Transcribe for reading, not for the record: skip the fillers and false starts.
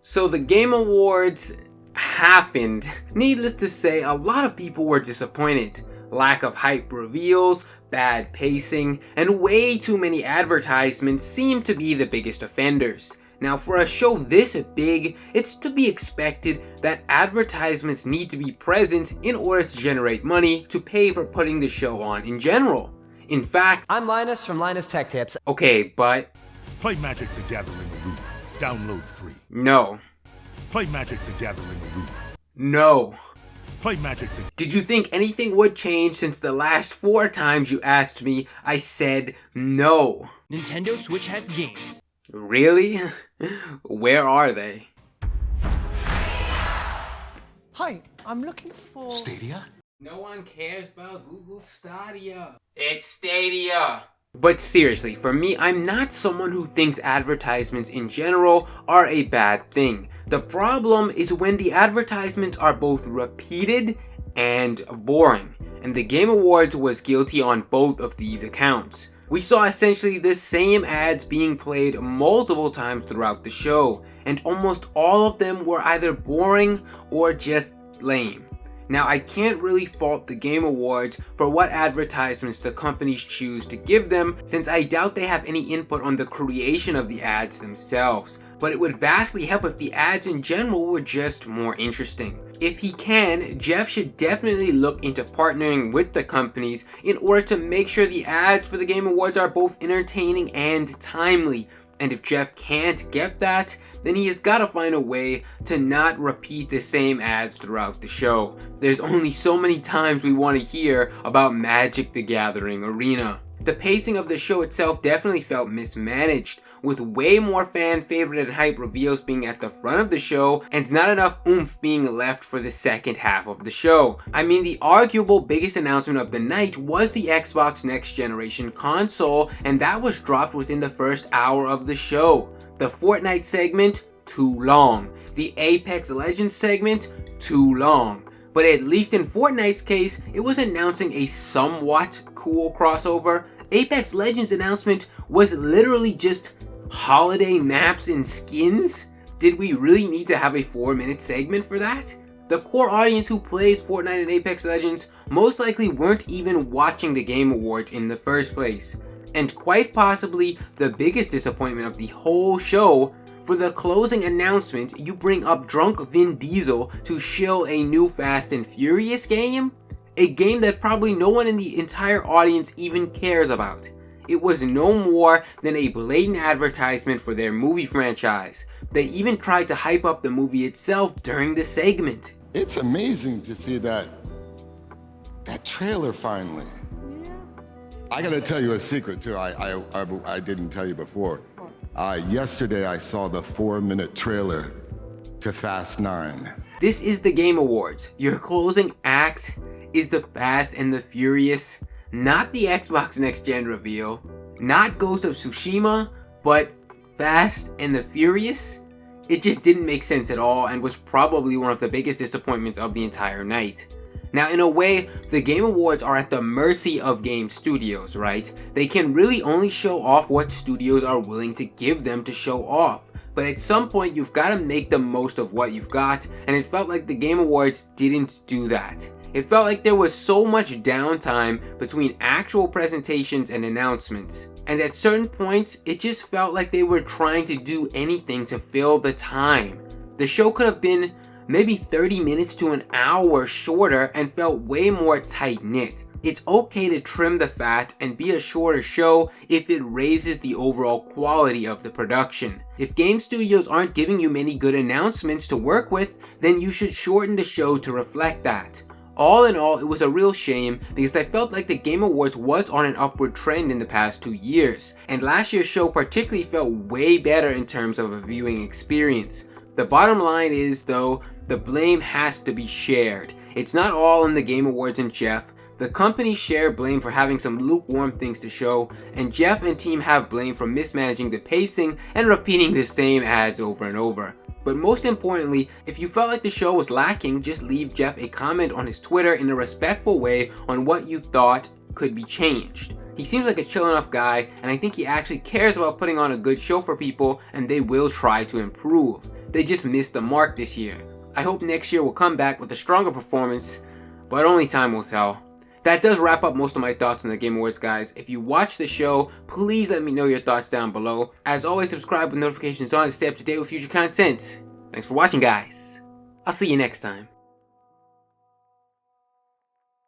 So the Game Awards happened. Needless to say, a lot of people were disappointed. Lack of hype reveals, bad pacing, and way too many advertisements seem to be the biggest offenders. Now, for a show this big, it's to be expected that advertisements need to be present in order to generate money to pay for putting the show on in general. In fact, I'm Linus from Linus Tech Tips. Okay, but Play Magic the Gathering Arena. Download free. no. Play Magic the Gathering Arena. No. Play Magic the... Did you think anything would change since the last 4 times you asked me, I said no? Nintendo Switch has games. Really? Where are they? Hi, I'm looking for... Stadia? No one cares about Google Stadia. It's Stadia. But seriously, for me, I'm not someone who thinks advertisements in general are a bad thing. The problem is when the advertisements are both repeated and boring. And the Game Awards was guilty on both of these accounts. We saw essentially the same ads being played multiple times throughout the show, and almost all of them were either boring or just lame. Now, I can't really fault the Game Awards for what advertisements the companies choose to give them, since I doubt they have any input on the creation of the ads themselves, but it would vastly help if the ads in general were just more interesting. If he can, Jeff should definitely look into partnering with the companies in order to make sure the ads for the Game Awards are both entertaining and timely. And if Jeff can't get that, then he has got to find a way to not repeat the same ads throughout the show. There's only so many times we want to hear about Magic the Gathering Arena. The pacing of the show itself definitely felt mismanaged, with way more fan favorite and hype reveals being at the front of the show and not enough oomph being left for the second half of the show. I mean, the arguable biggest announcement of the night was the Xbox Next Generation console, and that was dropped within the first hour of the show. The Fortnite segment, too long. The Apex Legends segment, too long. But at least in Fortnite's case, it was announcing a somewhat cool crossover. Apex Legends announcement was literally just holiday maps and skins. Did we really need to have a 4-minute segment for that? The core audience who plays Fortnite and Apex Legends most likely weren't even watching the Game Awards in the first place. And quite possibly the biggest disappointment of the whole show, for the closing announcement, you bring up drunk Vin Diesel to shill a new Fast and Furious game? A game that probably no one in the entire audience even cares about. It was no more than a blatant advertisement for their movie franchise. They even tried to hype up the movie itself during the segment. It's amazing to see that trailer finally. I gotta tell you a secret too, I didn't tell you before. Yesterday I saw the 4-minute trailer to Fast 9. This is the Game Awards. Your closing act is the Fast and the Furious, not the Xbox Next Gen reveal, not Ghost of Tsushima, but Fast and the Furious? It just didn't make sense at all and was probably one of the biggest disappointments of the entire night. Now, in a way, the Game Awards are at the mercy of game studios, right? They can really only show off what studios are willing to give them to show off. But at some point, you've got to make the most of what you've got, and it felt like the Game Awards didn't do that. It felt like there was so much downtime between actual presentations and announcements. And at certain points, it just felt like they were trying to do anything to fill the time. The show could have been maybe 30 minutes to an hour shorter and felt way more tight-knit. It's okay to trim the fat and be a shorter show if it raises the overall quality of the production. If game studios aren't giving you many good announcements to work with, then you should shorten the show to reflect that. All in all, it was a real shame because I felt like the Game Awards was on an upward trend in the past 2 years, and last year's show particularly felt way better in terms of a viewing experience. The bottom line is, though, the blame has to be shared. It's not all on the Game Awards and Jeff. The companies share blame for having some lukewarm things to show, and Jeff and team have blame for mismanaging the pacing and repeating the same ads over and over. But most importantly, if you felt like the show was lacking, just leave Jeff a comment on his Twitter in a respectful way on what you thought could be changed. He seems like a chill enough guy, and I think he actually cares about putting on a good show for people, and they will try to improve. they just missed the mark this year. I hope next year will come back with a stronger performance, but only time will tell. That does wrap up most of my thoughts on the Game Awards, guys. If you watch the show, please let me know your thoughts down below. As always, subscribe with notifications on to stay up to date with future content. Thanks for watching, guys. I'll see you next time.